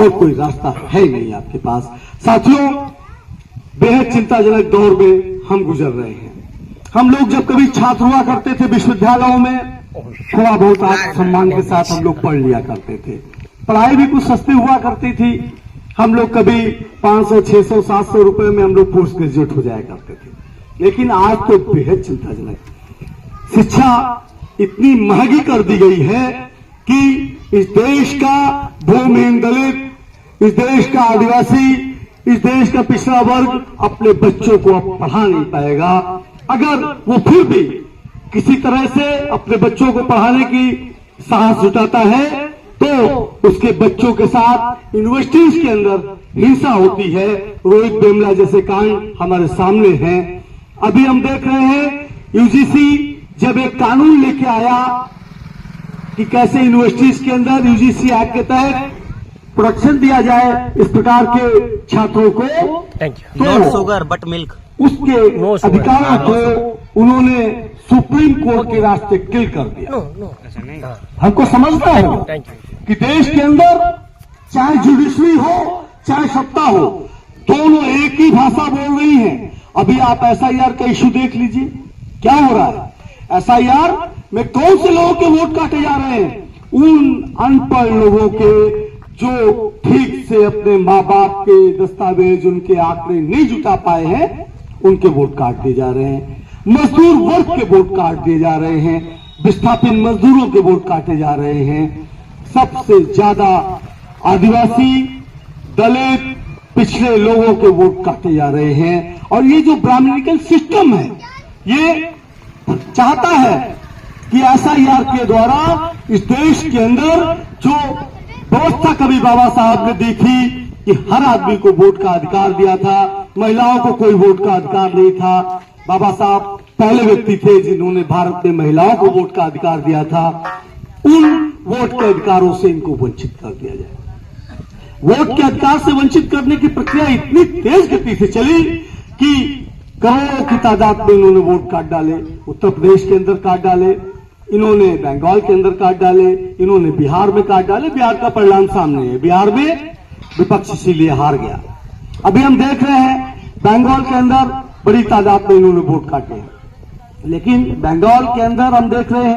और कोई रास्ता है नहीं आपके पास। साथियों, बेहद चिंताजनक दौर में हम गुजर रहे हैं। हम लोग जब कभी छात्र हुआ करते थे विश्वविद्यालयों में, थोड़ा बहुत आत्मसम्मान के साथ हम लोग पढ़ लिया करते थे। पढ़ाई भी कुछ सस्ती हुआ करती थी। हम लोग कभी 500, 600, 700 रुपए में हम लोग पोस्ट ग्रेजुएट हो जाया करते थे। लेकिन आज तो बेहद चिंताजनक, शिक्षा इतनी महंगी कर दी गई है कि इस देश का भूमिहीन दलित, इस देश का आदिवासी, इस देश का पिछड़ा वर्ग अपने बच्चों को अब पढ़ा नहीं पाएगा। अगर वो फिर भी किसी तरह से अपने बच्चों को पढ़ाने की साहस जुटाता है तो उसके बच्चों के साथ यूनिवर्सिटीज के अंदर हिंसा होती है। रोहित वेमुला जैसे कांड हमारे सामने हैं। अभी हम देख रहे हैं यूजीसी जब एक कानून लेके आया कि कैसे यूनिवर्सिटीज के अंदर यूजीसी एक्ट के तहत प्रोटेक्शन दिया जाए इस प्रकार के छात्रों को, नॉट शुगर बट मिल्क, उसके अधिकारों को उन्होंने सुप्रीम कोर्ट के रास्ते किल कर दिया। हमको समझता है कि देश के अंदर चाहे जुडिशरी हो चाहे सत्ता हो, दोनों एक ही भाषा बोल रही हैं। अभी आप एसआईआर का इश्यू देख लीजिए, क्या हो रहा है। एसआईआर में कौन से लोगों के वोट काटे जा रहे हैं? उन अनपढ़ लोगों के जो ठीक से अपने माँ बाप के दस्तावेज, उनके आंकड़े नहीं जुटा पाए हैं, उनके वोट काट दिए जा रहे हैं। मजदूर वर्ग के वोट काट दिए जा रहे हैं। विस्थापित मजदूरों के वोट काटे जा रहे हैं। सबसे ज्यादा आदिवासी, दलित, पिछड़े लोगों के वोट काटे जा रहे हैं। और ये जो ब्राह्मणिकल सिस्टम है, ये चाहता है कि एसआईआर के द्वारा इस देश के अंदर जो व्यवस्था कभी बाबा साहब ने दी थी कि हर आदमी को वोट का अधिकार दिया था, महिलाओं को कोई वोट का अधिकार नहीं था। बाबा साहब पहले व्यक्ति थे जिन्होंने भारत में महिलाओं को वोट का अधिकार दिया था। उन वोट के अधिकारों से इनको वंचित कर दिया जाए। वोट के अधिकार से वंचित करने की प्रक्रिया इतनी तेज गति से चली कि करोड़ों की तादाद में इन्होंने वोट काट डाले। उत्तर प्रदेश के अंदर काट डाले, इन्होंने बंगाल के अंदर काट डाले, इन्होंने बिहार में काट डाले। बिहार का परिणाम सामने है, बिहार में विपक्ष इसीलिए हार गया। अभी हम देख रहे हैं बंगाल के अंदर बड़ी तादाद में इन्होंने वोट काटे हैं। लेकिन बंगाल के अंदर हम देख रहे हैं